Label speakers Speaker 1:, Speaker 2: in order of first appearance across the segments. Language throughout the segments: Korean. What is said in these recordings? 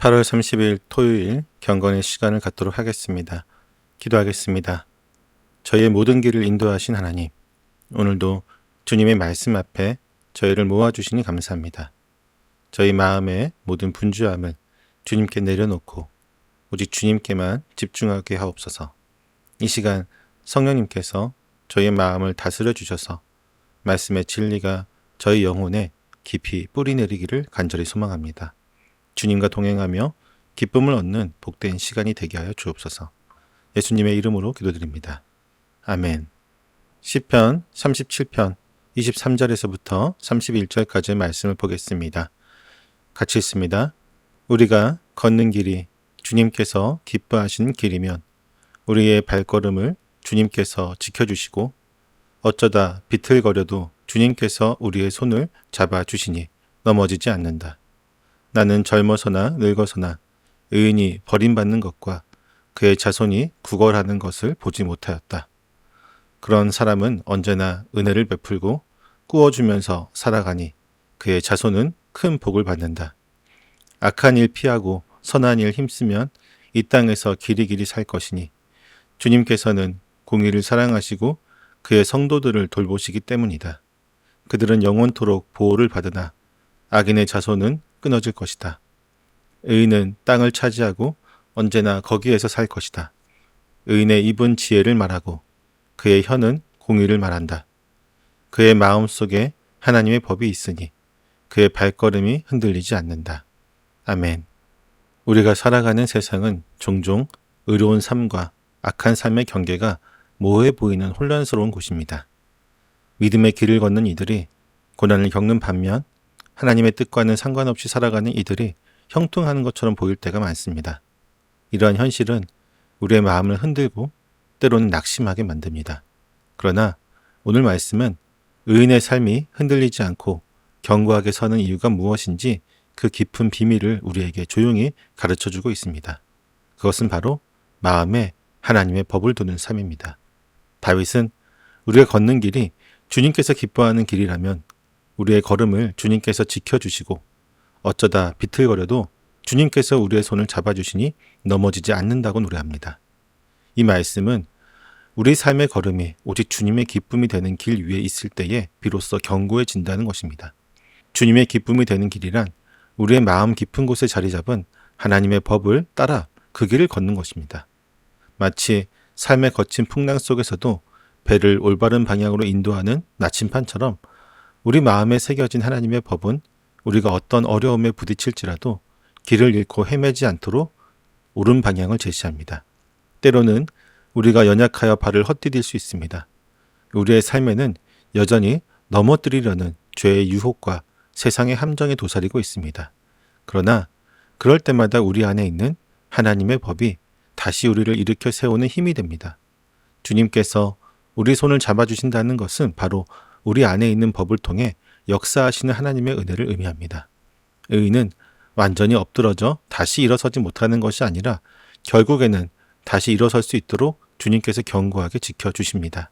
Speaker 1: 8월 30일 토요일 경건의 시간을 갖도록 하겠습니다. 기도하겠습니다. 저희의 모든 길을 인도하신 하나님, 오늘도 주님의 말씀 앞에 저희를 모아주시니 감사합니다. 저희 마음의 모든 분주함을 주님께 내려놓고 오직 주님께만 집중하게 하옵소서. 이 시간 성령님께서 저희의 마음을 다스려 주셔서 말씀의 진리가 저희 영혼에 깊이 뿌리 내리기를 간절히 소망합니다. 주님과 동행하며 기쁨을 얻는 복된 시간이 되게 하여 주옵소서. 예수님의 이름으로 기도드립니다. 아멘. 시편 37편 23절에서부터 31절까지의 말씀을 보겠습니다. 같이 읽습니다. 우리가 걷는 길이 주님께서 기뻐하시는 길이면 우리의 발걸음을 주님께서 지켜주시고 어쩌다 비틀거려도 주님께서 우리의 손을 잡아주시니 넘어지지 않는다. 나는 젊어서나 늙어서나 의인이 버림받는 것과 그의 자손이 구걸하는 것을 보지 못하였다. 그런 사람은 언제나 은혜를 베풀고 꾸어주면서 살아가니 그의 자손은 큰 복을 받는다. 악한 일 피하고 선한 일 힘쓰면 이 땅에서 길이길이 살 것이니 주님께서는 공의를 사랑하시고 그의 성도들을 돌보시기 때문이다. 그들은 영원토록 보호를 받으나 악인의 자손은 끊어질 것이다. 의인은 땅을 차지하고 언제나 거기에서 살 것이다. 의인의 입은 지혜를 말하고 그의 혀는 공의를 말한다. 그의 마음속에 하나님의 법이 있으니 그의 발걸음이 흔들리지 않는다. 아멘. 우리가 살아가는 세상은 종종 의로운 삶과 악한 삶의 경계가 모호해 보이는 혼란스러운 곳입니다. 믿음의 길을 걷는 이들이 고난을 겪는 반면 하나님의 뜻과는 상관없이 살아가는 이들이 형통하는 것처럼 보일 때가 많습니다. 이러한 현실은 우리의 마음을 흔들고 때로는 낙심하게 만듭니다. 그러나 오늘 말씀은 의인의 삶이 흔들리지 않고 견고하게 서는 이유가 무엇인지 그 깊은 비밀을 우리에게 조용히 가르쳐주고 있습니다. 그것은 바로 마음에 하나님의 법을 두는 삶입니다. 다윗은 우리가 걷는 길이 주님께서 기뻐하는 길이라면 우리의 걸음을 주님께서 지켜주시고 어쩌다 비틀거려도 주님께서 우리의 손을 잡아주시니 넘어지지 않는다고 노래합니다. 이 말씀은 우리 삶의 걸음이 오직 주님의 기쁨이 되는 길 위에 있을 때에 비로소 견고해진다는 것입니다. 주님의 기쁨이 되는 길이란 우리의 마음 깊은 곳에 자리 잡은 하나님의 법을 따라 그 길을 걷는 것입니다. 마치 삶의 거친 풍랑 속에서도 배를 올바른 방향으로 인도하는 나침판처럼 우리 마음에 새겨진 하나님의 법은 우리가 어떤 어려움에 부딪힐지라도 길을 잃고 헤매지 않도록 옳은 방향을 제시합니다. 때로는 우리가 연약하여 발을 헛디딜 수 있습니다. 우리의 삶에는 여전히 넘어뜨리려는 죄의 유혹과 세상의 함정에 도사리고 있습니다. 그러나 그럴 때마다 우리 안에 있는 하나님의 법이 다시 우리를 일으켜 세우는 힘이 됩니다. 주님께서 우리 손을 잡아주신다는 것은 바로 우리 안에 있는 법을 통해 역사하시는 하나님의 은혜를 의미합니다. 의인은 완전히 엎드러져 다시 일어서지 못하는 것이 아니라 결국에는 다시 일어설 수 있도록 주님께서 견고하게 지켜주십니다.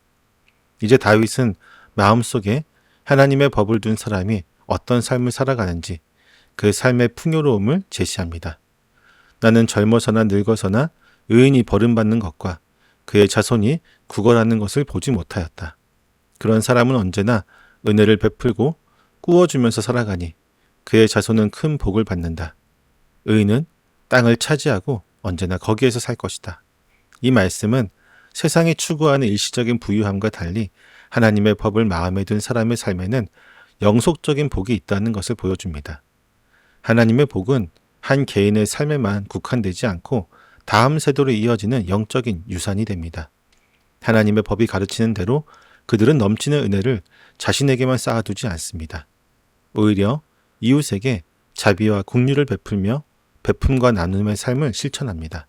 Speaker 1: 이제 다윗은 마음속에 하나님의 법을 둔 사람이 어떤 삶을 살아가는지 그 삶의 풍요로움을 제시합니다. 나는 젊어서나 늙어서나 의인이 버림받는 것과 그의 자손이 구걸하는 것을 보지 못하였다. 그런 사람은 언제나 은혜를 베풀고 꾸어주면서 살아가니 그의 자손은 큰 복을 받는다. 의인은 땅을 차지하고 언제나 거기에서 살 것이다. 이 말씀은 세상이 추구하는 일시적인 부유함과 달리 하나님의 법을 마음에 둔 사람의 삶에는 영속적인 복이 있다는 것을 보여줍니다. 하나님의 복은 한 개인의 삶에만 국한되지 않고 다음 세대로 이어지는 영적인 유산이 됩니다. 하나님의 법이 가르치는 대로 그들은 넘치는 은혜를 자신에게만 쌓아두지 않습니다. 오히려 이웃에게 자비와 긍휼을 베풀며 베품과 나눔의 삶을 실천합니다.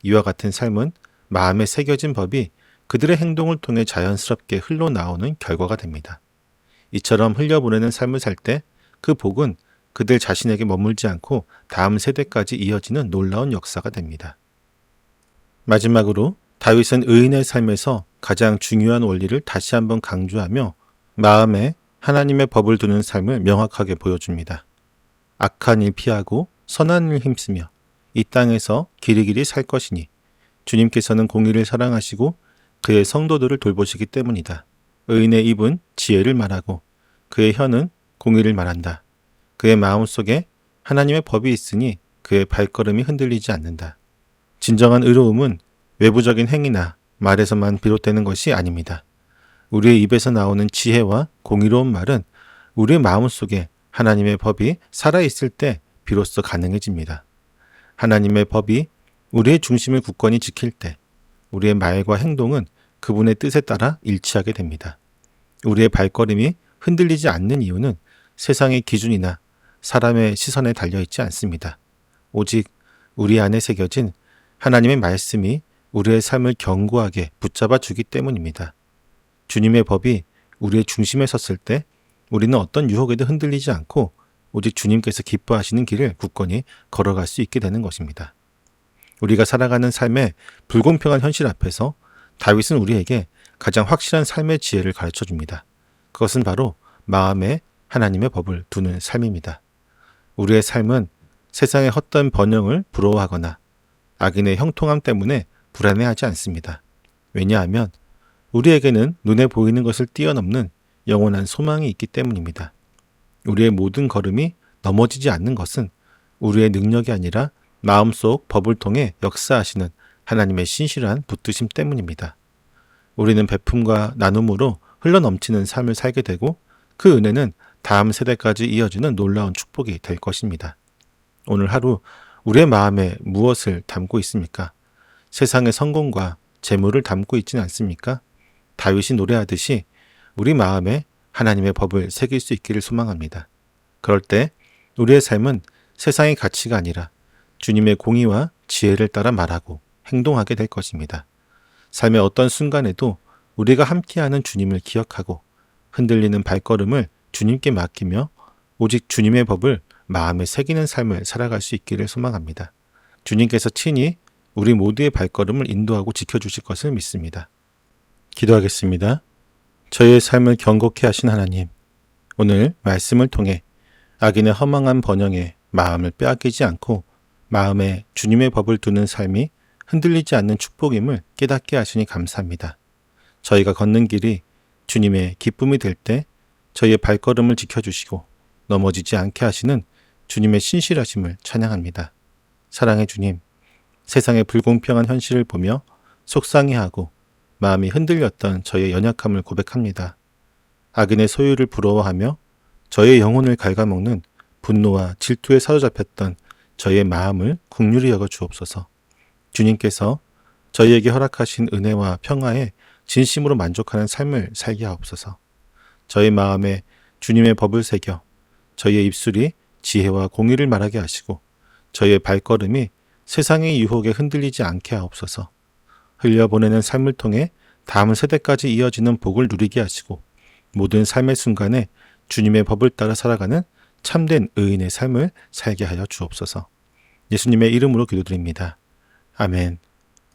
Speaker 1: 이와 같은 삶은 마음에 새겨진 법이 그들의 행동을 통해 자연스럽게 흘러나오는 결과가 됩니다. 이처럼 흘려보내는 삶을 살 때 그 복은 그들 자신에게 머물지 않고 다음 세대까지 이어지는 놀라운 역사가 됩니다. 마지막으로 다윗은 의인의 삶에서 가장 중요한 원리를 다시 한번 강조하며 마음에 하나님의 법을 두는 삶을 명확하게 보여줍니다. 악한 일 피하고 선한 일 힘쓰며 이 땅에서 길이길이 살 것이니 주님께서는 공의를 사랑하시고 그의 성도들을 돌보시기 때문이다. 의인의 입은 지혜를 말하고 그의 혀는 공의를 말한다. 그의 마음속에 하나님의 법이 있으니 그의 발걸음이 흔들리지 않는다. 진정한 의로움은 외부적인 행위나 말에서만 비롯되는 것이 아닙니다. 우리의 입에서 나오는 지혜와 공의로운 말은 우리의 마음속에 하나님의 법이 살아있을 때 비로소 가능해집니다. 하나님의 법이 우리의 중심을 굳건히 지킬 때 우리의 말과 행동은 그분의 뜻에 따라 일치하게 됩니다. 우리의 발걸음이 흔들리지 않는 이유는 세상의 기준이나 사람의 시선에 달려있지 않습니다. 오직 우리 안에 새겨진 하나님의 말씀이 우리의 삶을 견고하게 붙잡아 주기 때문입니다. 주님의 법이 우리의 중심에 섰을 때 우리는 어떤 유혹에도 흔들리지 않고 오직 주님께서 기뻐하시는 길을 굳건히 걸어갈 수 있게 되는 것입니다. 우리가 살아가는 삶의 불공평한 현실 앞에서 다윗은 우리에게 가장 확실한 삶의 지혜를 가르쳐 줍니다. 그것은 바로 마음에 하나님의 법을 두는 삶입니다. 우리의 삶은 세상의 헛된 번영을 부러워하거나 악인의 형통함 때문에 불안해하지 않습니다. 왜냐하면 우리에게는 눈에 보이는 것을 뛰어넘는 영원한 소망이 있기 때문입니다. 우리의 모든 걸음이 넘어지지 않는 것은 우리의 능력이 아니라 마음속 법을 통해 역사하시는 하나님의 신실한 붙드심 때문입니다. 우리는 베품과 나눔으로 흘러넘치는 삶을 살게 되고 그 은혜는 다음 세대까지 이어지는 놀라운 축복이 될 것입니다. 오늘 하루 우리의 마음에 무엇을 담고 있습니까? 세상의 성공과 재물을 담고 있지는 않습니까? 다윗이 노래하듯이 우리 마음에 하나님의 법을 새길 수 있기를 소망합니다. 그럴 때 우리의 삶은 세상의 가치가 아니라 주님의 공의와 지혜를 따라 말하고 행동하게 될 것입니다. 삶의 어떤 순간에도 우리가 함께하는 주님을 기억하고 흔들리는 발걸음을 주님께 맡기며 오직 주님의 법을 마음에 새기는 삶을 살아갈 수 있기를 소망합니다. 주님께서 친히 우리 모두의 발걸음을 인도하고 지켜주실 것을 믿습니다. 기도하겠습니다. 저희의 삶을 경고케 하신 하나님, 오늘 말씀을 통해 악인의 허망한 번영에 마음을 빼앗기지 않고 마음에 주님의 법을 두는 삶이 흔들리지 않는 축복임을 깨닫게 하시니 감사합니다. 저희가 걷는 길이 주님의 기쁨이 될 때 저희의 발걸음을 지켜주시고 넘어지지 않게 하시는 주님의 신실하심을 찬양합니다. 사랑의 주님, 세상의 불공평한 현실을 보며 속상해하고 마음이 흔들렸던 저희의 연약함을 고백합니다. 악인의 소유를 부러워하며 저희의 영혼을 갉아먹는 분노와 질투에 사로잡혔던 저희의 마음을 긍휼히 여겨 주옵소서. 주님께서 저희에게 허락하신 은혜와 평화에 진심으로 만족하는 삶을 살게 하옵소서. 저희 마음에 주님의 법을 새겨 저희의 입술이 지혜와 공의를 말하게 하시고 저희의 발걸음이 세상의 유혹에 흔들리지 않게 하옵소서. 흘려보내는 삶을 통해 다음 세대까지 이어지는 복을 누리게 하시고 모든 삶의 순간에 주님의 법을 따라 살아가는 참된 의인의 삶을 살게 하여 주옵소서. 예수님의 이름으로 기도드립니다. 아멘.